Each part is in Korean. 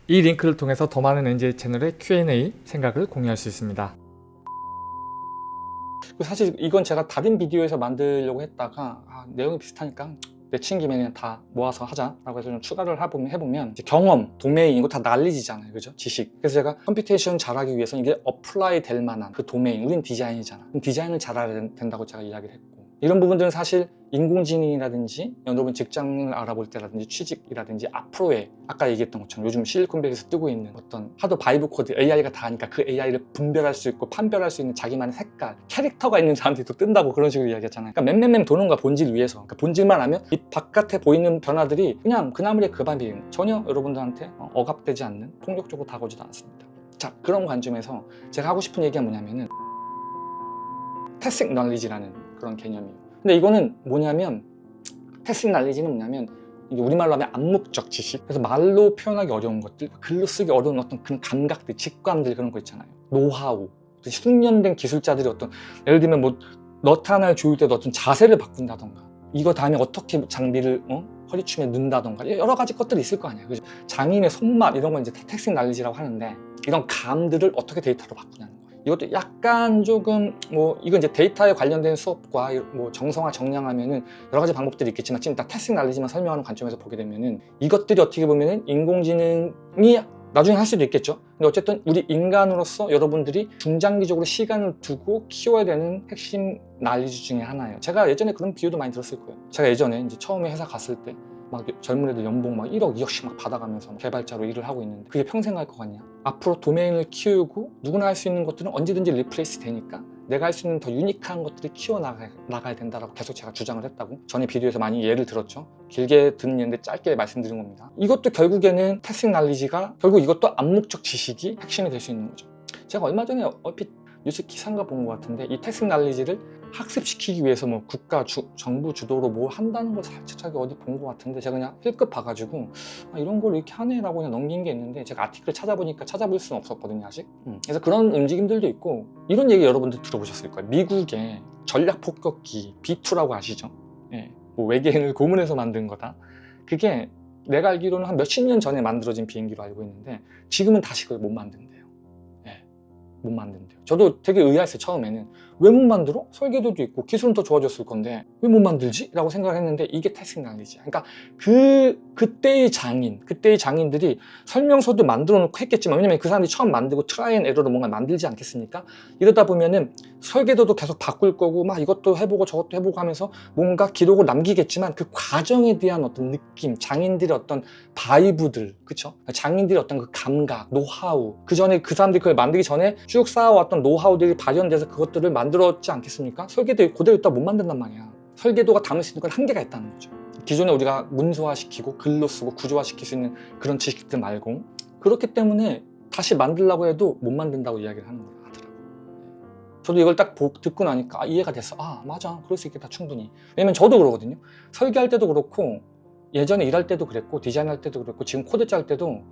이 링크를 통해서 더 많은 NJ 채널의 Q&A 생각을 공유할 수 있습니다. 사실 이건 제가 다른 비디오에서 만들려고 했다가 내용이 비슷하니까 내친 김에 그냥 다 모아서 하자라고 해서 좀 추가를 해보면 이제 경험, 도메인 이거 다 난리지잖아요, 그죠? 지식. 그래서 제가 컴퓨테이션 잘하기 위해서는 이게 어플라이 될 만한 그 도메인, 우린 디자인이잖아. 디자인을 잘해야 된다고 제가 이야기를 했고, 이런 부분들은 사실 인공지능이라든지 여러분 직장을 알아볼 때라든지 취직이라든지 앞으로의 아까 얘기했던 것처럼 요즘 실리콘밸리에서 뜨고 있는 어떤 하도 바이브 코드 AI가 다 하니까 그 AI를 분별할 수 있고 판별할 수 있는 자기만의 색깔, 캐릭터가 있는 사람들이 또 뜬다고 그런 식으로 이야기했잖아요. 그러니까 맴맴맴 도는 거야, 본질 위에서. 그러니까 본질만 하면 이 바깥에 보이는 변화들이 그냥 그나물의 그 밥이에요. 전혀 여러분들한테 억압되지 않는, 폭력적으로 다가오지도 않습니다. 자, 그런 관점에서 제가 하고 싶은 얘기가 뭐냐면은 태식 널리지라는 그런 개념이에요. 근데 이거는 뭐냐면, 태식 널리지는 뭐냐면 우리말로 하면 암묵적 지식. 그래서 말로 표현하기 어려운 것들, 글로 쓰기 어려운 어떤 그런 감각들, 직감들, 그런 거 있잖아요. 노하우, 숙련된 기술자들이 어떤, 예를 들면 뭐 너트 하나를 조일 때도 어떤 자세를 바꾼다던가, 이거 다음에 어떻게 장비를 허리춤에 넣는다던가, 여러 가지 것들이 있을 거 아니에요, 그죠? 장인의 손맛 이런 건 이제 다 태식 널리지라고 하는데, 이런 감들을 어떻게 데이터로 바꾸냐는 거예요. 이것도 약간 조금 이건 이제 데이터에 관련된 수업과 정성화 정량하면은 여러 가지 방법들이 있겠지만, 지금 다 태식 널리지만 설명하는 관점에서 보게 되면은 이것들이 어떻게 보면은 인공지능이 나중에 할 수도 있겠죠. 근데 어쨌든 우리 인간으로서 여러분들이 중장기적으로 시간을 두고 키워야 되는 핵심 난리지 중에 하나예요. 제가 예전에 그런 비유도 많이 들었을 거예요. 제가 예전에 이제 처음에 회사 갔을 때 막 젊은 애들 연봉 막 1억, 2억씩 막 받아가면서 개발자로 일을 하고 있는데, 그게 평생 갈 것 같냐? 앞으로 도메인을 키우고 누구나 할 수 있는 것들은 언제든지 리플레이스 되니까 내가 할 수 있는 더 유니크한 것들을 키워나가야 된다라고 계속 제가 주장을 했다고 전에 비디오에서 많이 예를 들었죠. 길게 듣는 예인데 짧게 말씀드린 겁니다. 이것도 결국에는 태식 널리지가, 결국 이것도 암묵적 지식이 핵심이 될 수 있는 거죠. 제가 얼마 전에 얼핏 뉴스 기사인가 본 것 같은데, 이 태식 널리지를 학습시키기 위해서 국가 정부 주도로 뭐 한다는 걸 살짝 어디 본 것 같은데, 제가 그냥 힐끗 봐가지고 이런 걸 이렇게 하네라고 그냥 넘긴 게 있는데, 제가 아티클 찾아보니까 찾아볼 수는 없었거든요, 아직. 그래서 그런 움직임들도 있고, 이런 얘기 여러분들 들어보셨을 거예요. 미국의 전략 폭격기 B2라고 아시죠? 예, 뭐 외계인을 고문해서 만든 거다. 그게 내가 알기로는 한 몇십 년 전에 만들어진 비행기로 알고 있는데, 지금은 다시 그걸 못 만든대요. 못 만든대요. 저도 되게 의아했어요, 처음에는. 왜 못 만들어? 설계도도 있고 기술은 더 좋아졌을 건데 왜 못 만들지? 라고 생각을 했는데, 이게 태식 널리지. 그러니까 그때의 장인들이 설명서도 만들어 놓고 했겠지만, 왜냐면 그 사람들이 처음 만들고 트라이 앤 에러로 뭔가 만들지 않겠습니까? 이러다 보면은 설계도도 계속 바꿀 거고 막 이것도 해보고 저것도 해보고 하면서 뭔가 기록을 남기겠지만, 그 과정에 대한 어떤 느낌, 장인들의 어떤 바이브들, 그쵸? 장인들의 어떤 그 감각, 노하우, 그 전에 그 사람들이 그걸 만들기 전에 쭉 쌓아왔던 노하우들이 발현돼서 그것들을 만들었지 않겠습니까? 설계도 그대로 있다 못 만든단 말이야. 설계도가 담을 수 있는 건 한계가 있다는 거죠. 기존에 우리가 문서화시키고 글로 쓰고 구조화시킬 수 있는 그런 지식들 말고. 그렇기 때문에 다시 만들려고 해도 못 만든다고 이야기를 하는 거라 하더라고요. 저도 이걸 딱 듣고 나니까 이해가 됐어. 맞아, 그럴 수 있겠다, 충분히. 왜냐면 저도 그러거든요. 설계할 때도 그렇고, 예전에 일할 때도 그랬고, 디자인할 때도 그랬고, 지금 코드 짤 때도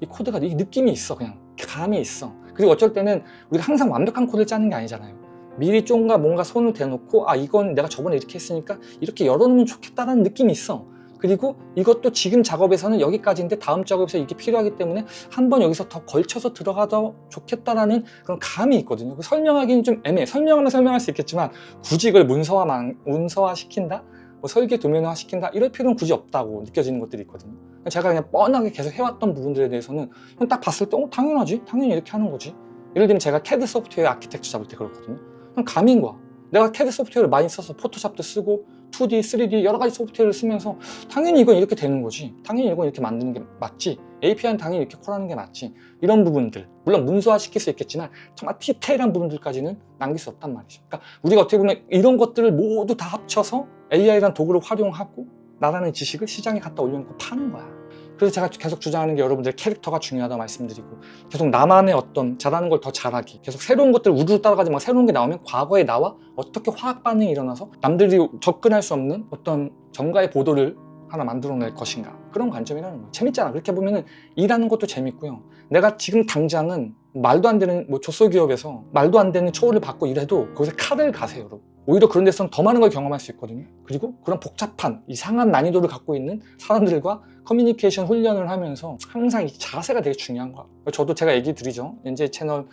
이 코드가 이 느낌이 있어. 그냥 감이 있어. 그리고 어쩔 때는 우리가 항상 완벽한 코드를 짜는 게 아니잖아요. 미리 뭔가 손을 대놓고, 이건 내가 저번에 이렇게 했으니까 이렇게 열어놓으면 좋겠다라는 느낌이 있어. 그리고 이것도 지금 작업에서는 여기까지인데 다음 작업에서 이게 필요하기 때문에 한번 여기서 더 걸쳐서 들어가도 좋겠다라는 그런 감이 있거든요. 설명하기는 좀 애매해. 설명하면 설명할 수 있겠지만, 굳이 이걸 문서화 시킨다? 설계 도면화 시킨다? 이럴 필요는 굳이 없다고 느껴지는 것들이 있거든요. 제가 그냥 뻔하게 계속 해왔던 부분들에 대해서는 그냥 딱 봤을 때 당연하지? 당연히 이렇게 하는 거지. 예를 들면 제가 CAD 소프트웨어 아키텍처 잡을 때 그렇거든요. 그냥 감인 거야. 내가 CAD 소프트웨어를 많이 써서 포토샵도 쓰고 2D, 3D 여러 가지 소프트웨어를 쓰면서 당연히 이건 이렇게 되는 거지. 당연히 이건 이렇게 만드는 게 맞지. API는 당연히 이렇게 콜하는 게 맞지. 이런 부분들, 물론 문서화 시킬 수 있겠지만 정말 디테일한 부분들까지는 남길 수 없단 말이죠. 그러니까 우리가 어떻게 보면 이런 것들을 모두 다 합쳐서 AI라는 도구를 활용하고 나라는 지식을 시장에 갖다 올려놓고 파는 거야. 그래서 제가 계속 주장하는 게, 여러분들의 캐릭터가 중요하다고 말씀드리고, 계속 나만의 어떤 잘하는 걸 더 잘하기, 계속 새로운 것들 우르르 따라가지 말고, 새로운 게 나오면 과거에 나와 어떻게 화학 반응이 일어나서 남들이 접근할 수 없는 어떤 정가의 보도를 하나 만들어낼 것인가, 그런 관점이라는 거예요. 재밌잖아. 그렇게 보면은 일하는 것도 재밌고요. 내가 지금 당장은 말도 안 되는 조소기업에서 말도 안 되는 처우를 받고 일해도 거기서 카드를 가세요, 여러분. 오히려 그런 데서는 더 많은 걸 경험할 수 있거든요. 그리고 그런 복잡한 이상한 난이도를 갖고 있는 사람들과 커뮤니케이션 훈련을 하면서 항상 이 자세가 되게 중요한 거야. 저도 제가 얘기 드리죠. NJ 채널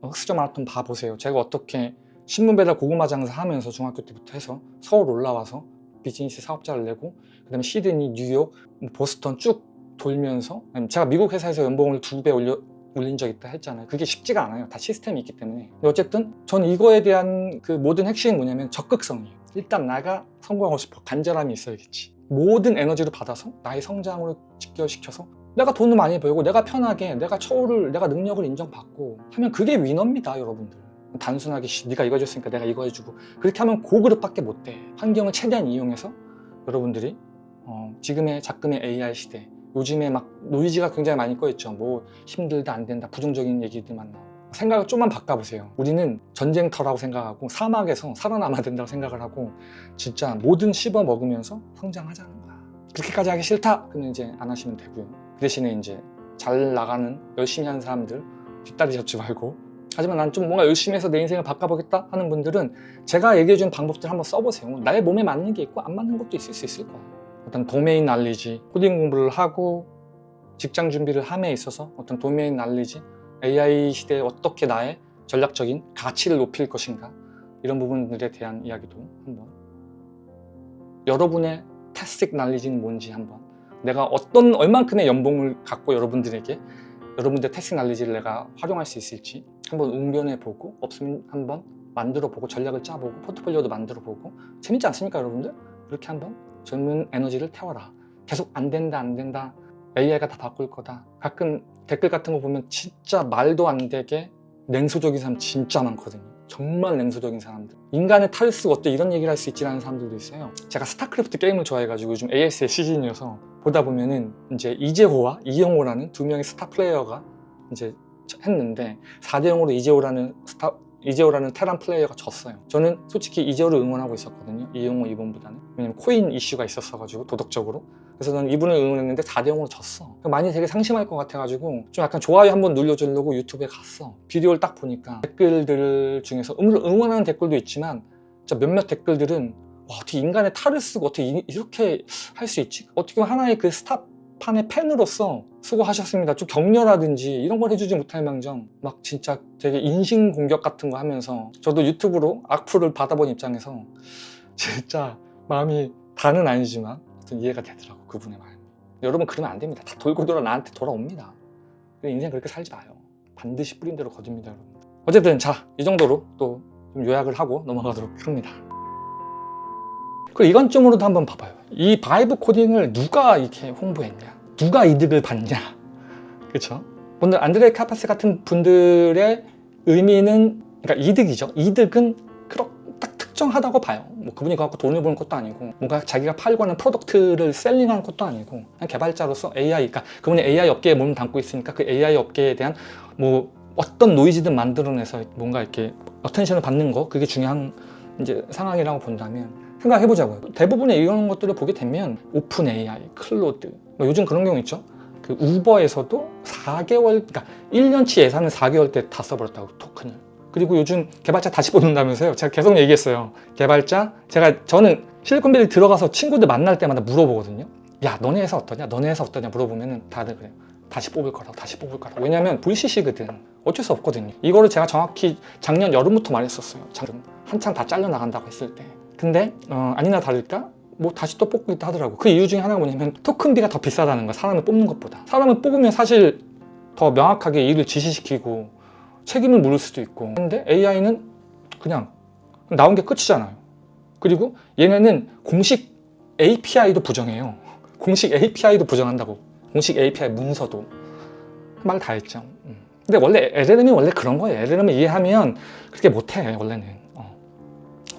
흑수저 마라톤 봐보세요. 제가 어떻게 신문 배달 고구마 장사 하면서 중학교 때부터 해서 서울 올라와서 비즈니스 사업자를 내고 그 다음에 시드니, 뉴욕, 보스턴 쭉 돌면서 제가 미국 회사에서 연봉을 2배 올린 적 있다 했잖아요. 그게 쉽지가 않아요. 다 시스템이 있기 때문에. 근데 어쨌든 전 이거에 대한 그 모든 핵심이 뭐냐면 적극성이에요. 일단 나가 성공하고 싶어. 간절함이 있어야겠지. 모든 에너지를 받아서 나의 성장으로 직결시켜서 내가 돈을 많이 벌고 내가 편하게 내가 처우를 내가 능력을 인정받고 하면 그게 위너입니다, 여러분들. 단순하게 네가 이거 해줬으니까 내가 이거 해주고 그렇게 하면 고그릇밖에 못돼. 환경을 최대한 이용해서 여러분들이 지금의 작금의 AI 시대, 요즘에 막 노이즈가 굉장히 많이 꺼있죠. 뭐 힘들다, 안 된다, 부정적인 얘기들만 나오고. 생각을 좀만 바꿔보세요. 우리는 전쟁터라고 생각하고 사막에서 살아남아야 된다고 생각을 하고 진짜 뭐든 씹어 먹으면서 성장하자는 거야. 그렇게까지 하기 싫다? 그러면 이제 안 하시면 되고요. 그 대신에 이제 잘 나가는 열심히 하는 사람들 뒷다리 잡지 말고, 하지만 난 좀 뭔가 열심히 해서 내 인생을 바꿔보겠다 하는 분들은 제가 얘기해준 방법들 한번 써보세요. 나의 몸에 맞는 게 있고 안 맞는 것도 있을 수 있을 거야. 어떤 도메인 날리지, 코딩 공부를 하고 직장 준비를 함에 있어서 어떤 도메인 날리지, AI 시대에 어떻게 나의 전략적인 가치를 높일 것인가, 이런 부분들에 대한 이야기도 한번, 여러분의 태스틱 날리지는 뭔지 한번, 내가 얼만큼의 연봉을 갖고 여러분들에게 여러분들 태스틱 날리지를 내가 활용할 수 있을지 한번 응변해보고, 없으면 한번 만들어보고, 전략을 짜보고, 포트폴리오도 만들어보고. 재밌지 않습니까, 여러분들? 그렇게 한번 젊은 에너지를 태워라. 계속 안 된다 AI가 다 바꿀 거다. 가끔 댓글 같은 거 보면 진짜 말도 안 되게 냉소적인 사람 진짜 많거든요. 정말 냉소적인 사람들. 인간의 탈을 쓰고 어때 이런 얘기를 할 수 있지 않은 사람들도 있어요. 제가 스타크래프트 게임을 좋아해가지고 요즘 AS의 시즌이어서 보다 보면은 이제 이재호와 이영호라는 두 명의 스타 플레이어가 이제 했는데 4대0으로 이재호라는 테란 플레이어가 졌어요. 저는 솔직히 이재호를 응원하고 있었거든요. 이영호 이번보다는. 왜냐면 코인 이슈가 있었어가지고 도덕적으로. 그래서 저는 이분을 응원했는데 4대0으로 졌어. 많이 되게 상심할 것 같아가지고 좀 약간 좋아요 한번 눌러주려고 유튜브에 갔어. 비디오를 딱 보니까 댓글들 중에서 물론 응원하는 댓글도 있지만 진짜 몇몇 댓글들은 와, 어떻게 인간의 탈을 쓰고 어떻게 이렇게 할 수 있지? 어떻게 보면 하나의 그 스타판의 팬으로서 수고하셨습니다. 좀 격려라든지 이런 걸 해주지 못할 망정 막 진짜 되게 인신공격 같은 거 하면서, 저도 유튜브로 악플을 받아본 입장에서 진짜 마음이 다는 아니지만 이해가 되더라고, 그분의 마음이. 여러분 그러면 안 됩니다. 다 돌고 돌아 나한테 돌아옵니다. 인생 그렇게 살지 마요. 반드시 뿌린 대로 거둡니다, 여러분. 어쨌든 자, 이 정도로 또 좀 요약을 하고 넘어가도록 합니다. 그리고 이관점으로도 한번 봐봐요. 이 바이브 코딩을 누가 이렇게 홍보했냐, 누가 이득을 받냐, 그렇죠? 오늘 안드레 카파스 같은 분들의 의미는, 그러니까 이득이죠. 이득은 딱 특정하다고 봐요. 뭐 그분이 갖고 돈을 버는 것도 아니고, 뭔가 자기가 팔고 하는 프로덕트를 셀링하는 것도 아니고, 그냥 개발자로서 AI, 그러니까 그분이 AI 업계에 몸을 담고 있으니까 그 AI 업계에 대한 뭐 어떤 노이즈든 만들어내서 뭔가 이렇게 어텐션을 받는 거, 그게 중요한 이제 상황이라고 본다면 생각해보자고요. 대부분의 이런 것들을 보게 되면 오픈 AI, 클로드, 뭐 요즘 그런 경우 있죠. 그 우버에서도 4개월, 그러니까 1년치 예산을 4개월 때 다 써버렸다고, 토큰을. 그리고 요즘 개발자 다시 뽑는다면서요. 제가 계속 얘기했어요. 개발자, 저는 실리콘밸리 들어가서 친구들 만날 때마다 물어보거든요. 야, 너네 회사 어떠냐? 너네 회사 어떠냐? 물어보면은 다들 그래요. 다시 뽑을 거라고. 왜냐면 불시시거든. 어쩔 수 없거든요. 이거를 제가 정확히 작년 여름부터 말했었어요. 한창 다 잘려나간다고 했을 때. 근데 아니나 다를까 뭐 다시 또 뽑고 있다 하더라고. 그 이유 중에 하나가 뭐냐면 토큰비가 더 비싸다는 거야, 사람을 뽑는 것보다. 사람을 뽑으면 사실 더 명확하게 일을 지시시키고 책임을 물을 수도 있고, 근데 AI는 그냥 나온 게 끝이잖아요. 그리고 얘네는 공식 API도 부정해요. 공식 API도 부정한다고. 공식 API 문서도. 말 다 했죠. 근데 원래 LLM이 원래 그런 거예요. LLM을 이해하면 그렇게 못해, 원래는.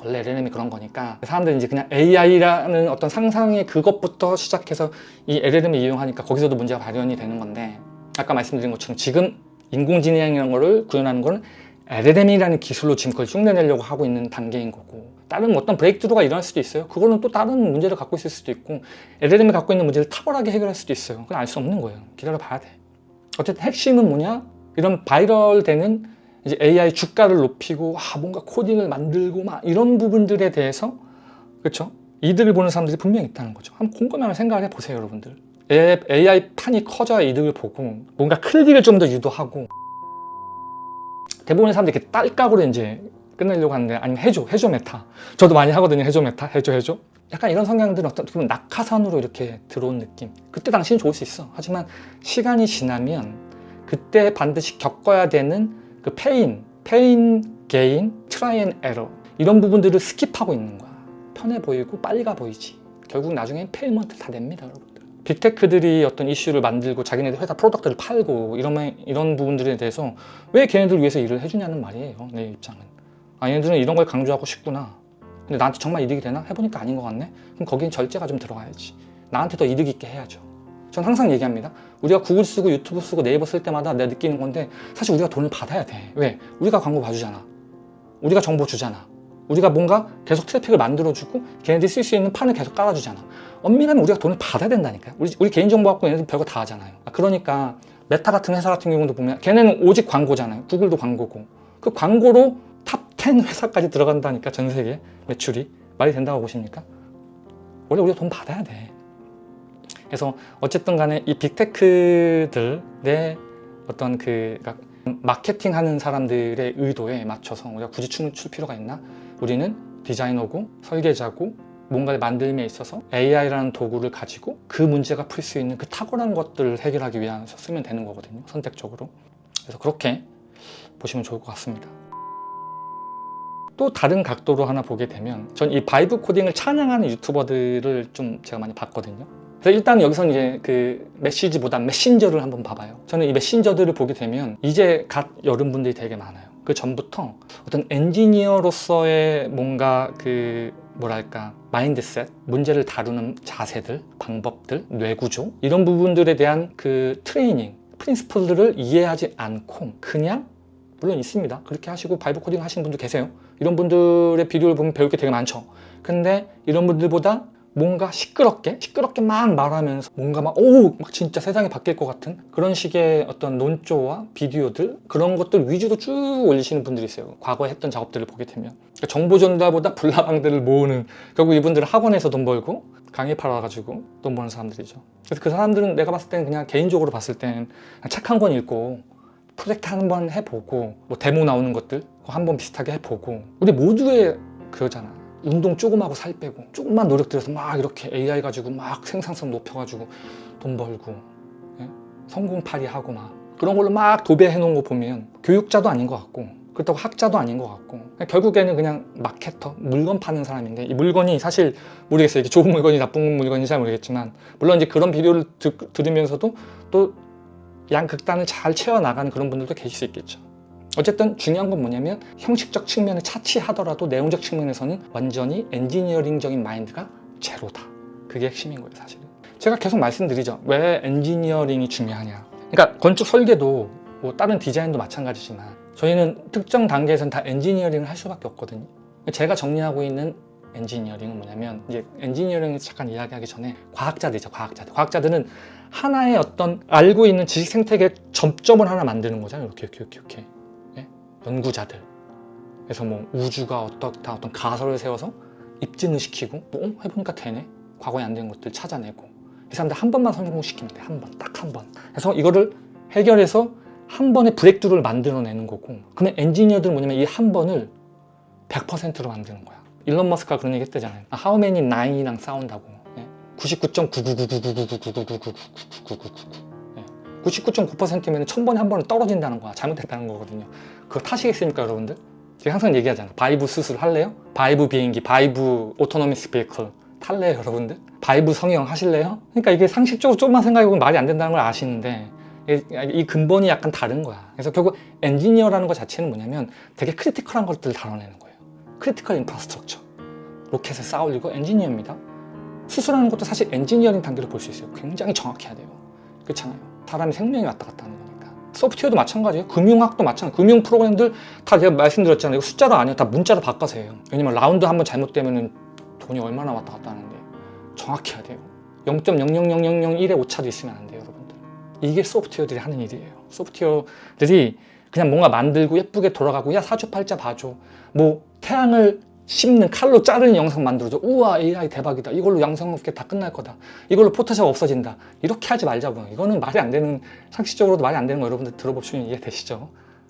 원래 LLM이 그런 거니까 사람들이 이제 그냥 AI라는 어떤 상상의 그것부터 시작해서 이 LLM을 이용하니까 거기서도 문제가 발현이 되는 건데, 아까 말씀드린 것처럼 지금 인공지능이라는 거를 구현하는 거는 LLM이라는 기술로 지금 그걸 흉내내려고 하고 있는 단계인 거고, 다른 어떤 브레이크드루가 일어날 수도 있어요. 그거는 또 다른 문제를 갖고 있을 수도 있고, LLM이 갖고 있는 문제를 탁월하게 해결할 수도 있어요. 그건 알 수 없는 거예요. 기다려 봐야 돼. 어쨌든 핵심은 뭐냐? 이런 바이럴되는 이제 AI 주가를 높이고 뭔가 코딩을 만들고 막 이런 부분들에 대해서, 그렇죠? 이득을 보는 사람들이 분명히 있다는 거죠. 한번 곰곰이 생각을 해보세요, 여러분들. AI 판이 커져야 이득을 보고 뭔가 클릭을 좀 더 유도하고, 대부분의 사람들이 이렇게 딸깍으로 이제 끝내려고 하는데, 아니면 해줘 메타. 저도 많이 하거든요. 해줘 메타, 해줘. 약간 이런 성향들은 어떤 보면 낙하산으로 이렇게 들어온 느낌. 그때 당시는 좋을 수 있어. 하지만 시간이 지나면 그때 반드시 겪어야 되는 그 페인, 게인, 트라이 앤 에러, 이런 부분들을 스킵하고 있는 거야. 편해 보이고 빨리 가 보이지. 결국 나중엔 페이먼트를 다 냅니다, 여러분들. 빅테크들이 어떤 이슈를 만들고 자기네들 회사 프로덕트를 팔고 이런 부분들에 대해서 왜 걔네들 위해서 일을 해주냐는 말이에요. 내 입장은. 얘네들은 이런 걸 강조하고 싶구나. 근데 나한테 정말 이득이 되나? 해보니까 아닌 것 같네? 그럼 거기엔 절제가 좀 들어가야지. 나한테 더 이득 있게 해야죠. 전 항상 얘기합니다. 우리가 구글 쓰고 유튜브 쓰고 네이버 쓸 때마다 내가 느끼는 건데, 사실 우리가 돈을 받아야 돼. 왜? 우리가 광고 봐주잖아. 우리가 정보 주잖아. 우리가 뭔가 계속 트래픽을 만들어주고 걔네들이 쓸 수 있는 판을 계속 깔아주잖아. 엄밀하면 우리가 돈을 받아야 된다니까요. 우리 개인정보 갖고 얘네들 별거 다 하잖아요. 그러니까 메타 같은 회사 같은 경우도 보면 걔네는 오직 광고잖아요. 구글도 광고고. 그 광고로 탑 10 회사까지 들어간다니까, 전 세계 매출이. 말이 된다고 보십니까? 원래 우리가 돈 받아야 돼. 그래서 어쨌든 간에 이 빅테크들의 어떤 그러니까 마케팅 하는 사람들의 의도에 맞춰서 우리가 굳이 춤을 출 필요가 있나? 우리는 디자이너고 설계자고 뭔가를 만들기에 있어서 AI라는 도구를 가지고 그 문제가 풀 수 있는 그 탁월한 것들을 해결하기 위해서 쓰면 되는 거거든요, 선택적으로. 그래서 그렇게 보시면 좋을 것 같습니다. 또 다른 각도로 하나 보게 되면, 전 이 바이브 코딩을 찬양하는 유튜버들을 좀 제가 많이 봤거든요. 그래서 일단 여기서는 이제 그 메시지보다 메신저를 한번 봐봐요. 저는 이 메신저들을 보게 되면 이제 갓 여름 분들이 되게 많아요. 그 전부터 어떤 엔지니어로서의 뭔가 그 뭐랄까 마인드셋, 문제를 다루는 자세들, 방법들, 뇌구조, 이런 부분들에 대한 그 트레이닝, 프린시플들을 이해하지 않고 그냥, 물론 있습니다. 그렇게 하시고 바이브 코딩 하시는 분들 계세요. 이런 분들의 비디오를 보면 배울 게 되게 많죠. 근데 이런 분들보다 뭔가 시끄럽게 막 말하면서 뭔가 막 진짜 세상이 바뀔 것 같은 그런 식의 어떤 논조와 비디오들, 그런 것들 위주로 쭉 올리시는 분들이 있어요. 과거에 했던 작업들을 보게 되면. 그러니까 정보 전달보다 불나방들을 모으는, 결국 이분들은 학원에서 돈 벌고 강의 팔아가지고 돈 버는 사람들이죠. 그래서 그 사람들은 내가 봤을 때는 그냥 개인적으로 봤을 땐 책 한 권 읽고 프로젝트 한번 해보고 뭐 데모 나오는 것들 한번 비슷하게 해보고, 우리 모두의 그거잖아. 운동 조금 하고 살 빼고 조금만 노력 들여서 막 이렇게 AI 가지고 막 생산성 높여가지고 돈 벌고, 예? 성공파리 하고 막 그런 걸로 막 도배해 놓은 거 보면 교육자도 아닌 것 같고, 그렇다고 학자도 아닌 것 같고, 결국에는 그냥 마케터, 물건 파는 사람인데, 이 물건이 사실 모르겠어요. 이게 좋은 물건이 나쁜 물건인지 잘 모르겠지만, 물론 이제 그런 비디오를 들으면서도 또 양극단을 잘 채워나가는 그런 분들도 계실 수 있겠죠. 어쨌든 중요한 건 뭐냐면, 형식적 측면을 차치하더라도 내용적 측면에서는 완전히 엔지니어링적인 마인드가 제로다. 그게 핵심인 거예요, 사실은. 제가 계속 말씀드리죠. 왜 엔지니어링이 중요하냐. 그러니까 건축 설계도 뭐 다른 디자인도 마찬가지지만 저희는 특정 단계에서는 다 엔지니어링을 할 수밖에 없거든요. 제가 정리하고 있는 엔지니어링은 뭐냐면, 이제 엔지니어링을 잠깐 이야기하기 전에 과학자들이죠. 과학자들은 하나의 어떤 알고 있는 지식 생태계 접점을 하나 만드는 거잖아요. 이렇게. 예? 연구자들. 그래서 뭐 우주가 어떻다, 어떤 가설을 세워서 입증을 시키고, 해보니까 되네. 과거에 안 된 것들 찾아내고. 이 사람들 한 번만 성공시키면 돼. 딱 한 번. 그래서 이거를 해결해서 한 번의 브레이크드루를 만들어내는 거고, 그러면 엔지니어들은 뭐냐면 이 한 번을 100%로 만드는 거야. 일론 머스크가 그런 얘기 했대잖아요. How many nine이랑 싸운다고. 99.9999999999999999999면 1000번에 한 번은 떨어진다는 거야. 잘못했다는 거거든요. 그거 타시겠습니까, 여러분들? 제가 항상 얘기하잖아. 바이브 수술 할래요? 바이브 비행기, 바이브 오토노미스 비이클 탈래요, 여러분들? 바이브 성형 하실래요? 그러니까 이게 상식적으로 조금만 생각해보면 말이 안 된다는 걸 아시는데, 이 근본이 약간 다른 거야. 그래서 결국 엔지니어라는 것 자체는 뭐냐면 되게 크리티컬한 것들을 다뤄내는 거예요. 크리티컬 인프라스트럭처. 로켓을 쌓아 올리고 엔지니어입니다. 수술하는 것도 사실 엔지니어링 단계로 볼 수 있어요. 굉장히 정확해야 돼요. 그렇잖아요. 사람이 생명이 왔다 갔다 하는 거니까. 소프트웨어도 마찬가지예요. 금융학도 마찬가지. 금융 프로그램들 다 제가 말씀드렸잖아요. 이거 숫자로 안 해요. 다 문자로 바꿔서 해요. 왜냐면 라운드 한번 잘못되면은 돈이 얼마나 왔다 갔다 하는데 정확히 해야 돼요. 0.00001의 오차도 있으면 안 돼요, 여러분들. 이게 소프트웨어들이 하는 일이에요. 소프트웨어들이 그냥 뭔가 만들고 예쁘게 돌아가고 야 사주팔자 봐줘. 뭐 태양을 씹는 칼로 자르는 영상 만들어줘. 우와 AI 대박이다. 이걸로 양성업계 다 끝날 거다. 이걸로 포토샵 없어진다. 이렇게 하지 말자고요. 이거는 말이 안 되는, 상식적으로도 말이 안 되는 거 여러분들 들어보시면 이해되시죠?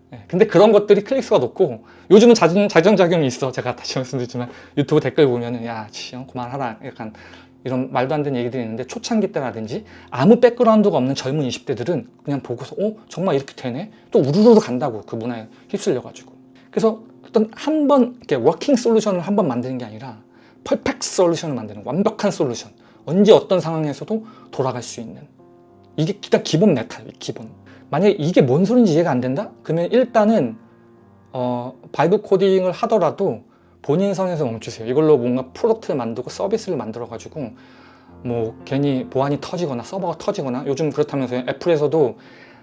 네. 근데 그런 것들이 클릭수가 높고 요즘은 자정작용이 있어. 제가 다시 말씀드리지만 유튜브 댓글 보면은 야 지영 그만하라. 약간 이런 말도 안 되는 얘기들이 있는데 초창기 때라든지 아무 백그라운드가 없는 젊은 20대들은 그냥 보고서 정말 이렇게 되네? 또 우르르 간다고 그 문화에 휩쓸려가지고. 그래서 어떤 한 번 이렇게 워킹 솔루션을 한 번 만드는 게 아니라 퍼펙트 솔루션을 만드는 완벽한 솔루션. 언제 어떤 상황에서도 돌아갈 수 있는. 이게 일단 기본 메타예요. 기본. 만약에 이게 뭔 소리인지 이해가 안 된다? 그러면 일단은 바이브 코딩을 하더라도 본인 선에서 멈추세요. 이걸로 뭔가 프로덕트를 만들고 서비스를 만들어 가지고 뭐 괜히 보안이 터지거나 서버가 터지거나 요즘 그렇다면서요. 애플에서도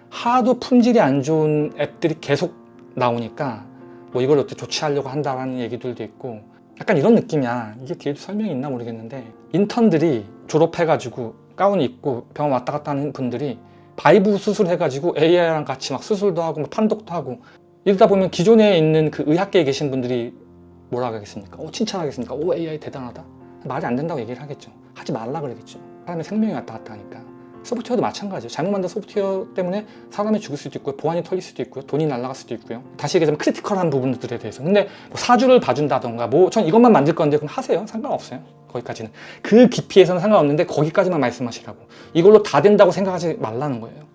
하도 품질이 안 좋은 앱들이 계속 나오니까 뭐 이걸 어떻게 조치하려고 한다라는 얘기들도 있고 약간 이런 느낌이야. 이게 뒤에도 설명이 있나 모르겠는데 인턴들이 졸업해가지고 가운 입고 병원 왔다 갔다 하는 분들이 바이브 수술해가지고 AI랑 같이 막 수술도 하고 판독도 하고 이러다 보면 기존에 있는 그 의학계에 계신 분들이 뭐라 하겠습니까? 칭찬하겠습니까? 오 AI 대단하다. 말이 안 된다고 얘기를 하겠죠. 하지 말라 그러겠죠. 사람의 생명이 왔다 갔다 하니까. 소프트웨어도 마찬가지예요. 잘못 만든 소프트웨어 때문에 사람이 죽을 수도 있고요. 보안이 털릴 수도 있고요. 돈이 날아갈 수도 있고요. 다시 얘기하자면 크리티컬한 부분들에 대해서. 근데 뭐 사주를 봐준다던가 전 이것만 만들 건데 그럼 하세요. 상관없어요. 거기까지는. 그 깊이에서는 상관없는데 거기까지만 말씀하시라고. 이걸로 다 된다고 생각하지 말라는 거예요.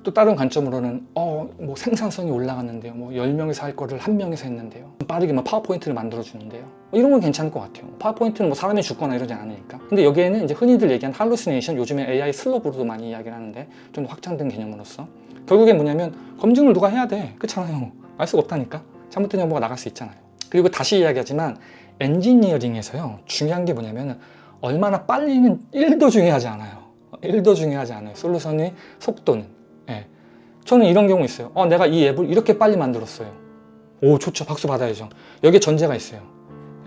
또 다른 관점으로는 뭐 생산성이 올라갔는데요. 뭐 10명이서 할 거를 1명이서 했는데요. 빠르게 뭐 파워포인트를 만들어 주는데요. 이런 건 괜찮을 것 같아요. 파워포인트는 뭐 사람이 죽거나 이러지 않으니까. 근데 여기에는 이제 흔히들 얘기한 할루시네이션, 요즘에 AI 슬로브로도 많이 이야기를 하는데 좀 확장된 개념으로서 결국에 뭐냐면 검증을 누가 해야 돼. 그렇잖아요. 알 수가 없다니까. 잘못된 정보가 나갈 수 있잖아요. 그리고 다시 이야기하지만 엔지니어링에서요. 중요한 게 뭐냐면 얼마나 빨리는 1도 중요하지 않아요. 1도 중요하지 않아요. 솔루션의 속도는. 네. 저는 이런 경우 있어요. 내가 이 앱을 이렇게 빨리 만들었어요. 오, 좋죠. 박수 받아야죠. 여기에 전제가 있어요.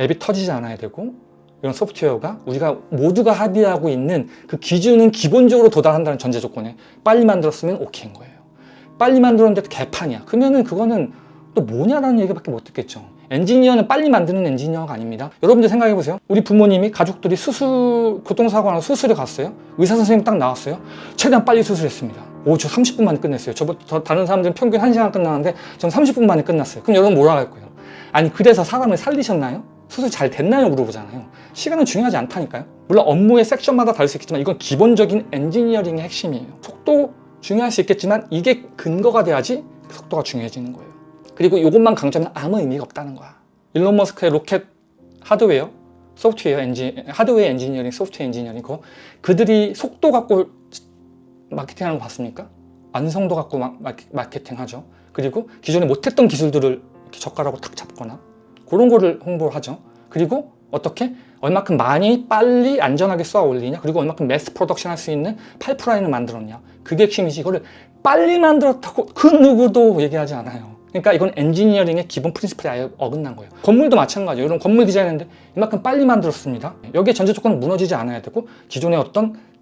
앱이 터지지 않아야 되고 이런 소프트웨어가 우리가 모두가 합의하고 있는 그 기준은 기본적으로 도달한다는 전제 조건에 빨리 만들었으면 오케이인 거예요. 빨리 만들었는데 개판이야. 그러면은 그거는 또 뭐냐라는 얘기밖에 못 듣겠죠. 엔지니어는 빨리 만드는 엔지니어가 아닙니다. 여러분들 생각해보세요. 우리 부모님이 가족들이 교통사고 나서 수술에 갔어요. 의사 선생님 딱 나왔어요. 최대한 빨리 수술했습니다. 저 30분 만에 끝냈어요. 다른 사람들은 평균 1시간 끝나는데 전 30분 만에 끝났어요. 그럼 여러분 뭐라 할 거예요? 아니 그래서 사람을 살리셨나요? 수술 잘 됐나요? 물어보잖아요. 시간은 중요하지 않다니까요. 물론 업무의 섹션마다 다를 수 있겠지만 이건 기본적인 엔지니어링의 핵심이에요. 속도 중요할 수 있겠지만 이게 근거가 돼야지 속도가 중요해지는 거예요. 그리고 이것만 강조하면 아무 의미가 없다는 거야. 일론 머스크의 로켓 하드웨어, 하드웨어 엔지니어링, 소프트웨어 엔지니어링 그들이 속도 갖고 마케팅하는 거 봤습니까? 완성도 갖고 마케팅 하죠. 그리고 기존에 못했던 기술들을 이렇게 젓가락으로 탁 잡거나 그런 거를 홍보를 하죠. 그리고 어떻게? 얼마큼 많이 빨리 안전하게 쏘아 올리냐, 그리고 얼마큼 매스 프로덕션 할 수 있는 파이프라인을 만들었냐. 그게 핵심이지. 이거를 빨리 만들었다고 그 누구도 얘기하지 않아요. 그러니까 이건 엔지니어링의 기본 프린시플이 아예 어긋난 거예요. 건물도 마찬가지예요. 여러분 건물 디자인했는데 이만큼 빨리 만들었습니다. 여기에 전제 조건은 무너지지 않아야 되고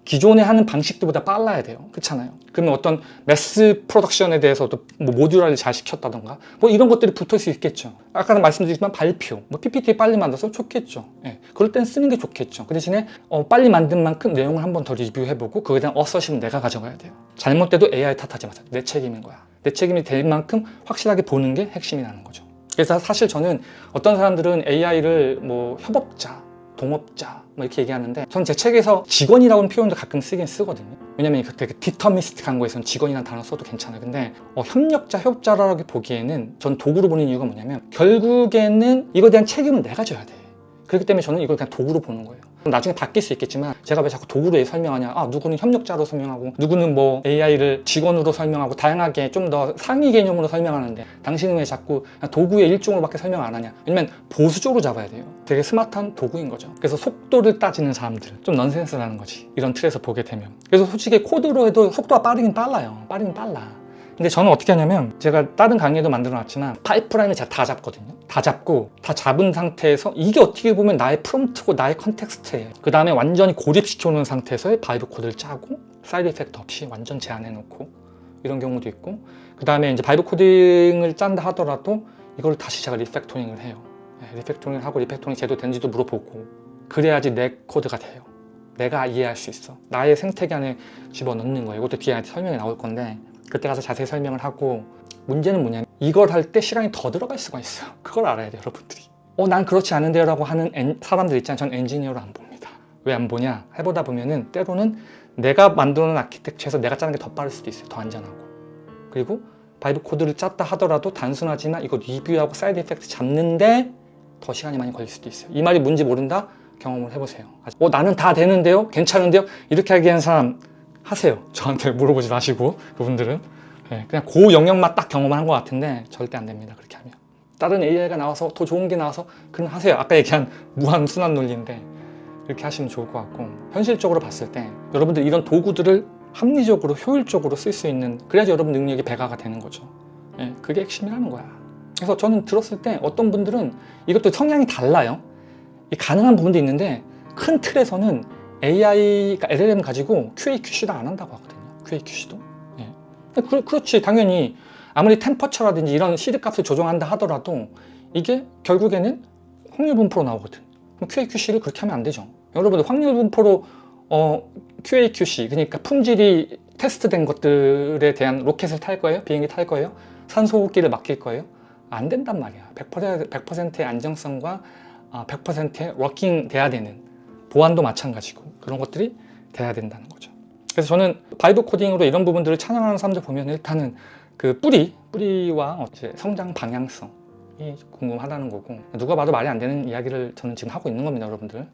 기존에 하는 방식들보다 빨라야 돼요. 그렇잖아요. 그러면 어떤 매스 프로덕션에 대해서도 뭐 모듈화를 잘 시켰다던가 뭐 이런 것들이 붙을 수 있겠죠. 아까는 말씀드렸지만 발표, 뭐 PPT 빨리 만들어서 좋겠죠. 그럴 땐 쓰는 게 좋겠죠. 그 대신에 빨리 만든 만큼 내용을 한 번 더 리뷰해보고 그거에 대한 어서심은 내가 가져가야 돼요. 잘못돼도 AI 탓하지 마세요. 내 책임인 거야. 내 책임이 될 만큼 확실하게 보는 게 핵심이라는 거죠. 그래서 사실 저는 어떤 사람들은 AI를 뭐 협업자, 동업자 뭐 이렇게 얘기하는데 전 제 책에서 직원이라는 표현도 가끔 쓰긴 쓰거든요. 왜냐면 되게 디터미스틱한 거에서는 직원이라는 단어 써도 괜찮아요. 근데 협력자, 협업자라고 보기에는 전 도구로 보는 이유가 뭐냐면 결국에는 이거에 대한 책임은 내가 져야 돼. 그렇기 때문에 저는 이걸 그냥 도구로 보는 거예요. 나중에 바뀔 수 있겠지만 제가 왜 자꾸 도구로 왜 설명하냐, 누구는 협력자로 설명하고 누구는 뭐 AI를 직원으로 설명하고 다양하게 좀 더 상위 개념으로 설명하는데 당신은 왜 자꾸 도구의 일종으로밖에 설명 안 하냐. 왜냐면 보수적으로 잡아야 돼요. 되게 스마트한 도구인 거죠. 그래서 속도를 따지는 사람들 좀 넌센스라는 거지, 이런 틀에서 보게 되면. 그래서 솔직히 코드로 해도 속도가 빠르긴 빨라요. 빠르긴 빨라. 근데 저는 어떻게 하냐면, 제가 다른 강의도 만들어 놨지만 파이프라인을 제가 다 잡거든요. 다 잡고 다 잡은 상태에서 이게 어떻게 보면 나의 프롬프트고 나의 컨텍스트예요. 그 다음에 완전히 고립시켜 놓은 상태에서의 바이브 코드를 짜고 사이드 이펙트 없이 완전 제한해 놓고 이런 경우도 있고, 그 다음에 이제 바이브 코딩을 짠다 하더라도 이걸 다시 제가 리팩토링을 해요. 리팩토링을 하고 리팩토링 제대로 되는지도 물어보고, 그래야지 내 코드가 돼요. 내가 이해할 수 있어. 나의 생태계 안에 집어넣는 거예요. 이것도 뒤에 설명이 나올 건데 그때 가서 자세히 설명을 하고, 문제는 뭐냐면 이걸 할 때 시간이 더 들어갈 수가 있어요. 그걸 알아야 돼요, 여러분들이. 난 그렇지 않은데요 라고 하는 사람들 있잖아요. 전 엔지니어로 안 봅니다. 왜 안 보냐? 해보다 보면은 때로는 내가 만들어 놓은 아키텍처에서 내가 짜는 게 더 빠를 수도 있어요. 더 안전하고. 그리고 바이브 코드를 짰다 하더라도 단순하지만 이거 리뷰하고 사이드 이펙트 잡는데 더 시간이 많이 걸릴 수도 있어요. 이 말이 뭔지 모른다? 경험을 해보세요. 나는 다 되는데요? 괜찮은데요? 이렇게 하게 한 사람 하세요. 저한테 물어보지 마시고, 그분들은. 그냥 그 영역만 딱 경험을 한 것 같은데 절대 안 됩니다, 그렇게 하면. 다른 AI가 나와서 더 좋은 게 나와서 그럼 하세요. 아까 얘기한 무한 순환 논리인데 이렇게 하시면 좋을 것 같고, 현실적으로 봤을 때 여러분들 이런 도구들을 합리적으로 효율적으로 쓸 수 있는, 그래야지 여러분 능력이 배가가 되는 거죠. 그게 핵심이라는 거야. 그래서 저는 들었을 때 어떤 분들은 이것도 성향이 달라요. 가능한 부분도 있는데 큰 틀에서는 AI가 LLM 가지고 QA, QC도 안 한다고 하거든요. QA, QC도. 그렇지. 당연히 아무리 템퍼처라든지 이런 시드 값을 조정한다 하더라도 이게 결국에는 확률 분포로 나오거든. 그럼 QA, QC를 그렇게 하면 안 되죠. 여러분들 확률 분포로 QA, QC, 그러니까 품질이 테스트된 것들에 대한 로켓을 탈 거예요? 비행기 탈 거예요? 산소호흡기를 맡길 거예요? 안 된단 말이야. 100%의 안정성과 100%의 워킹 돼야 되는, 보안도 마찬가지고 그런 것들이 돼야 된다는 거죠. 그래서 저는 바이브 코딩으로 이런 부분들을 찬양하는 사람들 보면 일단은 그 뿌리와 성장 방향성이 궁금하다는 거고, 누가 봐도 말이 안 되는 이야기를 저는 지금 하고 있는 겁니다, 여러분들.